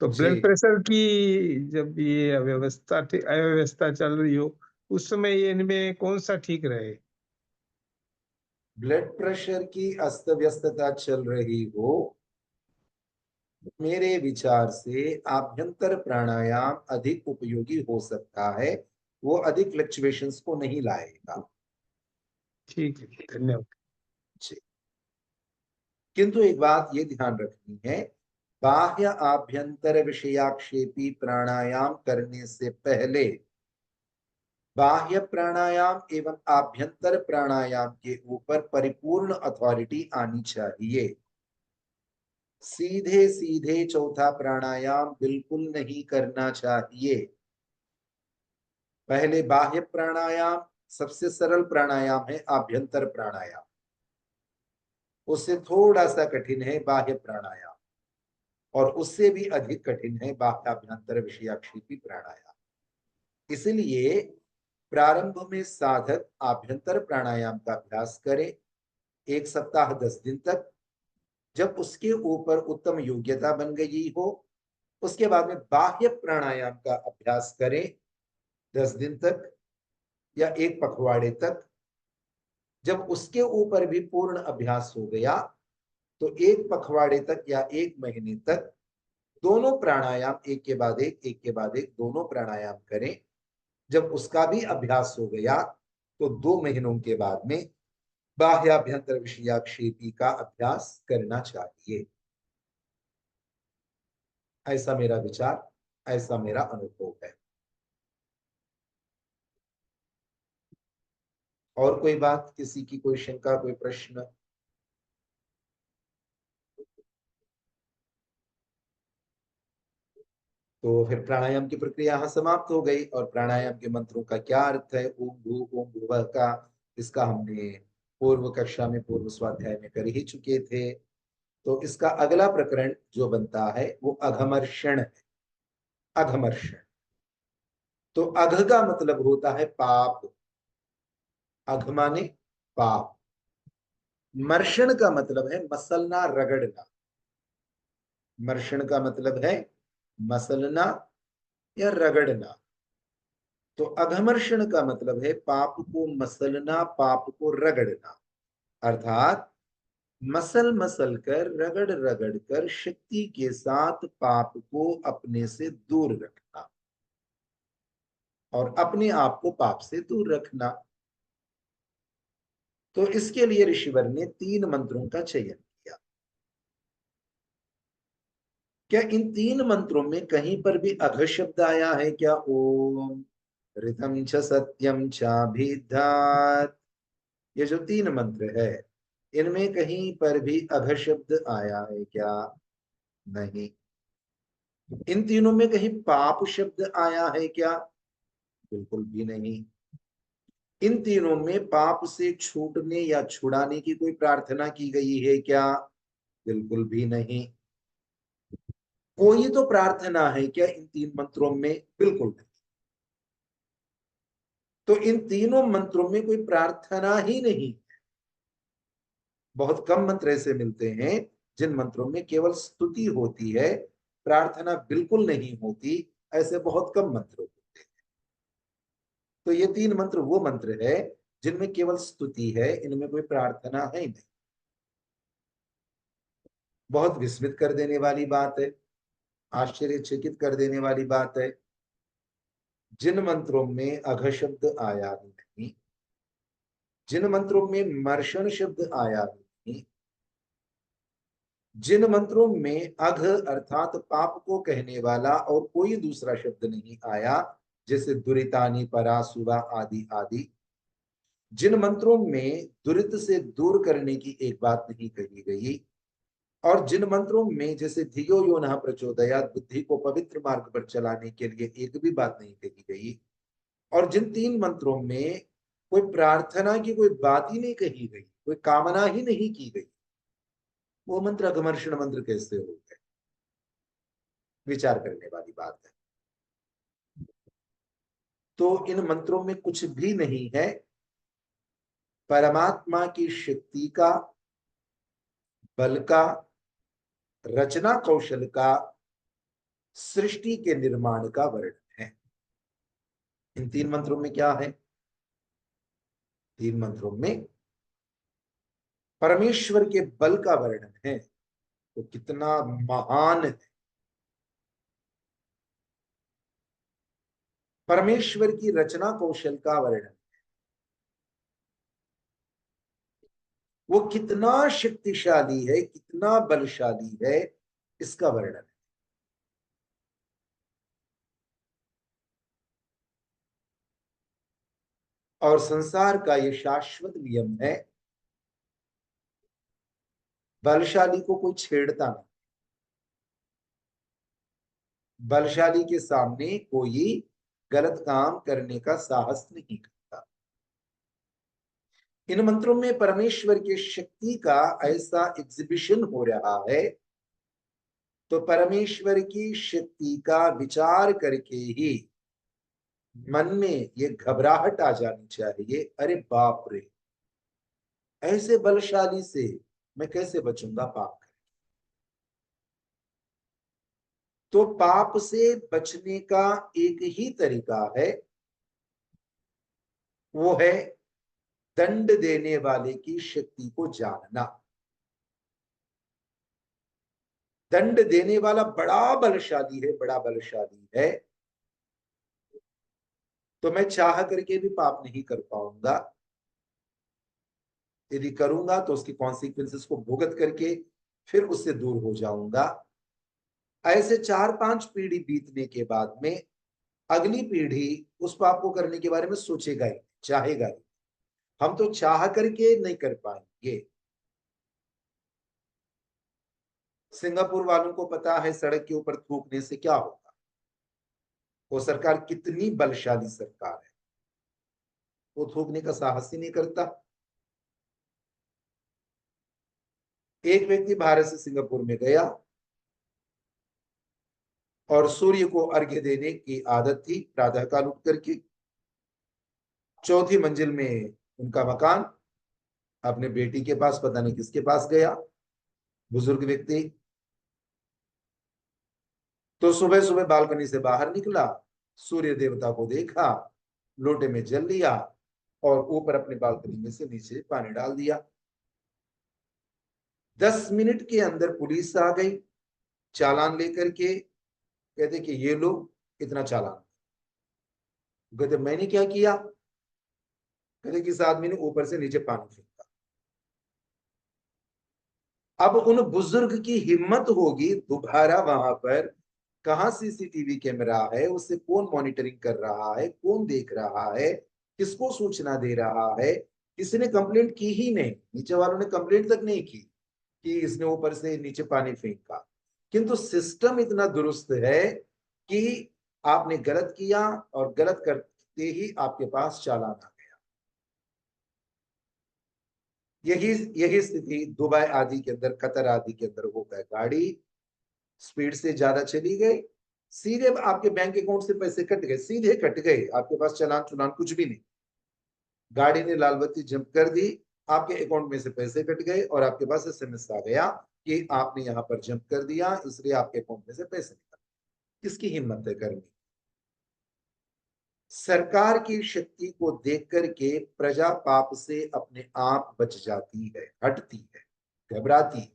Speaker 3: तो
Speaker 1: जी
Speaker 3: ब्लड प्रेशर की जब ये अव्यवस्था चल रही हो, उस समय ये इनमें कौन सा ठीक रहे?
Speaker 1: ब्लड प्रेशर की अस्त व्यस्तता चल रही हो, मेरे विचार से आभ्यंतर प्राणायाम अधिक उपयोगी हो सकता है। वो अधिक फ्लक्चुएशंस को नहीं लाएगा।
Speaker 3: ठीक है, धन्यवाद।
Speaker 1: जी। किंतु एक बात ये ध्यान रखनी है, बाह्य आभ्यंतर विषयाक्षेपी प्राणायाम करने से पहले बाह्य प्राणायाम एवं आभ्यंतर प्राणायाम के ऊपर परिपूर्ण अथॉरिटी आनी चाहिए। सीधे सीधे चौथा प्राणायाम बिल्कुल नहीं करना चाहिए। पहले बाह्य प्राणायाम, सबसे सरल प्राणायाम है आभ्यंतर प्राणायाम, उससे थोड़ा सा कठिन है बाह्य प्राणायाम, और उससे भी अधिक कठिन है बाह्याभ्यंतर विषयाक्षेपी प्राणायाम। इसलिए प्रारंभ में साधक आभ्यंतर प्राणायाम का अभ्यास करे 1 सप्ताह 10 दिन तक। जब उसके ऊपर उत्तम योग्यता बन गई हो, उसके बाद में बाह्य प्राणायाम का अभ्यास करें 10 दिन तक या 1 पखवाड़े तक। जब उसके ऊपर भी पूर्ण अभ्यास हो गया, तो 1 पखवाड़े तक या 1 महीने तक दोनों प्राणायाम एक के बाद एक के बाद एक दोनों प्राणायाम करें। जब उसका भी अभ्यास हो गया, तो 2 महीनों के बाद में बाह्याभ्यंतर विषयाक्षेपी का अभ्यास करना चाहिए। ऐसा मेरा विचार, ऐसा मेरा अनुभव है। और कोई बात, किसी की कोई शंका, कोई प्रश्न? तो फिर प्राणायाम की प्रक्रिया यहाँ समाप्त हो गई। और प्राणायाम के मंत्रों का क्या अर्थ है, ओम भू ओम भुवः का, इसका हमने पूर्व कक्षा में पूर्व स्वाध्याय में कर ही चुके थे। तो इसका अगला प्रकरण जो बनता है वो अघमर्षण है। अघमर्षण, तो अघ का मतलब होता है पाप, अघ माने पाप। मर्षण का मतलब है मसलना, रगड़ना। मर्षण का मतलब है मसलना या रगड़ना। तो अघमर्षण का मतलब है पाप को मसलना, पाप को रगड़ना। अर्थात मसल मसल कर, रगड़ रगड़ कर शक्ति के साथ पाप को अपने से दूर रखना और अपने आप को पाप से दूर रखना। तो इसके लिए ऋषिवर ने 3 मंत्रों का चयन किया। क्या इन 3 मंत्रों में कहीं पर भी अघ शब्द आया है क्या? ओम ऋतम च सत्यम चाभिधात, ये जो 3 मंत्र है, इनमें कहीं पर भी अघ शब्द आया है क्या? नहीं। इन तीनों में कहीं पाप शब्द आया है क्या? बिल्कुल भी नहीं। इन तीनों में पाप से छूटने या छुड़ाने की कोई प्रार्थना की गई है क्या? बिल्कुल भी नहीं। कोई तो प्रार्थना है क्या इन तीन मंत्रों में? बिल्कुल नहीं। तो इन तीनों मंत्रों में कोई प्रार्थना ही नहीं। बहुत कम मंत्र ऐसे मिलते हैं जिन मंत्रों में केवल स्तुति होती है, प्रार्थना बिल्कुल नहीं होती। ऐसे बहुत कम मंत्र होते हैं। तो ये तीन मंत्र वो मंत्र है जिनमें केवल स्तुति है, इनमें कोई प्रार्थना है नहीं। बहुत विस्मित कर देने वाली बात है, आश्चर्यचकित कर देने वाली बात है। जिन मंत्रों में अघ शब्द आया ही नहीं, जिन मंत्रों में मर्शन शब्द आया ही नहीं, जिन मंत्रों में अघ अर्थात पाप को कहने वाला और कोई दूसरा शब्द नहीं आया, जैसे दुरितानी, परासुवा आदि आदि, जिन मंत्रों में दुरित से दूर करने की एक बात नहीं कही गई, और जिन मंत्रों में जैसे धियो यो नः प्रचोदयात्, बुद्धि को पवित्र मार्ग पर चलाने के लिए एक भी बात नहीं कही गई, और जिन तीन मंत्रों में कोई प्रार्थना की कोई बात ही नहीं कही गई, कोई कामना ही नहीं की गई, वो मंत्र अघमर्षण मंत्र कैसे हो गए? विचार करने वाली बात है। तो इन मंत्रों में कुछ भी नहीं है परमात्मा की शक्ति का, बल का, रचना कौशल का, सृष्टि के निर्माण का वर्णन है। इन तीन मंत्रों में क्या है? तीन मंत्रों में परमेश्वर के बल का वर्णन है। तो कितना महान है। परमेश्वर की रचना कौशल का वर्णन, वो कितना शक्तिशाली है, कितना बलशाली है, इसका वर्णन है। और संसार का ये शाश्वत नियम है, बलशाली को कोई छेड़ता नहीं, बलशाली के सामने कोई गलत काम करने का साहस नहीं करता। इन मंत्रों में परमेश्वर की शक्ति का ऐसा एग्जिबिशन हो रहा है, तो परमेश्वर की शक्ति का विचार करके ही मन में ये घबराहट आ जानी चाहिए, अरे बाप रे, ऐसे बलशाली से मैं कैसे बचूंगा पाप करके। तो पाप से बचने का एक ही तरीका है, वो है दंड देने वाले की शक्ति को जानना। दंड देने वाला बड़ा बलशाली है, बड़ा बलशाली है, तो मैं चाह करके भी पाप नहीं कर पाऊंगा। यदि करूंगा तो उसकी कॉन्सिक्वेंसेस को भुगत करके फिर उससे दूर हो जाऊंगा। ऐसे 4-5 पीढ़ी बीतने के बाद में अगली पीढ़ी उस पाप को करने के बारे में सोचेगा ही, चाहेगा ही। हम तो चाह करके नहीं कर पाएंगे। सिंगापुर वालों को पता है सड़क के ऊपर थूकने से क्या होगा। वो सरकार कितनी बलशाली सरकार है, वो थूकने का साहस ही नहीं करता। एक व्यक्ति भारत से सिंगापुर में गया और सूर्य को अर्घ्य देने की आदत थी, प्रातःकाल उठ करके। चौथी मंजिल में उनका मकान, अपने बेटी के पास पता नहीं किसके पास गया, बुजुर्ग व्यक्ति। तो सुबह सुबह बालकनी से बाहर निकला, सूर्य देवता को देखा, लोटे में जल लिया और ऊपर अपने बालकनी में से नीचे पानी डाल दिया। 10 मिनट के अंदर पुलिस आ गई, चालान लेकर के। कहते कि ये लो इतना चालान। कहते मैंने क्या किया? कहते कि इस आदमी ने ऊपर से नीचे पानी फेंका। अब उन बुजुर्ग की हिम्मत होगी दोबारा वहां पर, कहां सीसीटीवी कैमरा है, उससे कौन मॉनिटरिंग कर रहा है, कौन देख रहा है, किसको सूचना दे रहा है? किसी ने कंप्लेंट की ही नहीं, नीचे वालों ने कंप्लेंट तक नहीं की कि इसने ऊपर से नीचे पानी फेंका। किंतु सिस्टम इतना दुरुस्त है कि आपने गलत किया और गलत करते ही आपके पास चालान आ गया। यही यही स्थिति दुबई आदि के अंदर, कतर आदि के अंदर होता है। गाड़ी स्पीड से ज्यादा चली गई, सीधे आपके बैंक अकाउंट से पैसे कट गए, सीधे कट गए, आपके पास चालान चुनान कुछ भी नहीं। गाड़ी ने लाल बत्ती जंप कर दी, आपके अकाउंट में से पैसे कट गए और आपके पास SMS आ गया कि आपने यहां पर जंप कर दिया, इसलिए आपके अकाउंट में से पैसे निकल। किसकी हिम्मत है करनी? सरकार की शक्ति को देख करके प्रजा पाप से अपने आप बच जाती है, हटती है, घबराती है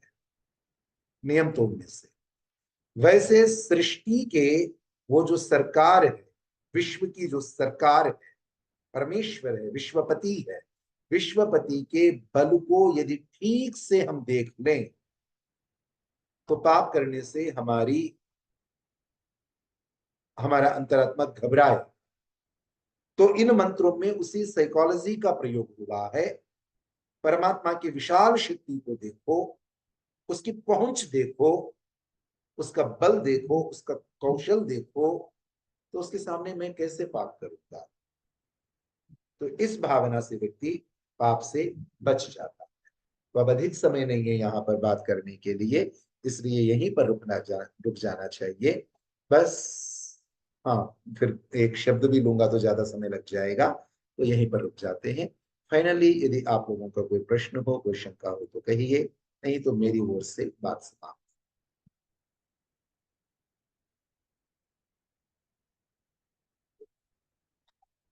Speaker 1: नियम तोड़ने से। वैसे सृष्टि के वो जो सरकार है, विश्व की जो सरकार है, परमेश्वर है, विश्वपति है, विश्वपति के बल को यदि ठीक से हम देख लें तो पाप करने से हमारा अंतरात्मा घबराए। तो इन मंत्रों में उसी साइकोलॉजी का प्रयोग हुआ है। परमात्मा की विशाल शक्ति को देखो, उसकी पहुंच देखो, उसका बल देखो, उसका कौशल देखो, तो उसके सामने मैं कैसे पाप करूंगा? तो इस भावना से व्यक्ति पाप से बच जाता है। तो अब अधिक समय नहीं है यहाँ पर बात करने के लिए, इसलिए यहीं पर रुक जाना चाहिए बस। हाँ, फिर एक शब्द भी लूंगा तो ज्यादा समय लग जाएगा, तो यहीं पर रुक जाते हैं। फाइनली यदि आप लोगों का कोई प्रश्न हो, कोई शंका हो तो कहिए, नहीं तो मेरी ओर से बात समाप्त।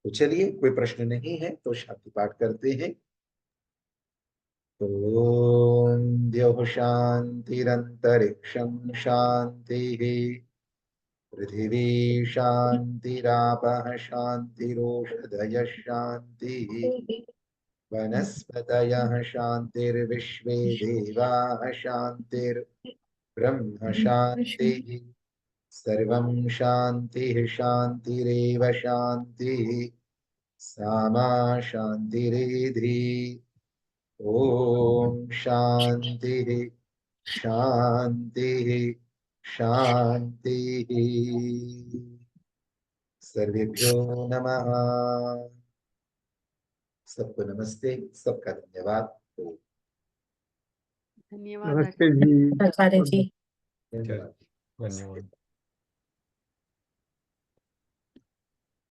Speaker 1: तो चलिए, कोई प्रश्न नहीं है तो शांति पाठ करते हैं। ओम द्यौः शान्तिरन्तरिक्षं शान्तिः, पृथिवी शान्तिरापः शान्तिरोषधयः शान्तिः, वनस्पतयः शान्तिर्विश्वे देवाः शान्तिर्ब्रह्म शान्तिः, सर्वं शान्तिः शान्तिरेव शान्तिः, सामा शान्तिरेधि। ओम शांति शांति शांति। सर्वेभ्यो नमः। सबको नमस्ते, सबका धन्यवाद।
Speaker 4: धन्यवाद
Speaker 3: नमस्ते जी।
Speaker 2: आचार्य जी।
Speaker 1: धन्यवाद।
Speaker 5: धन्यवाद।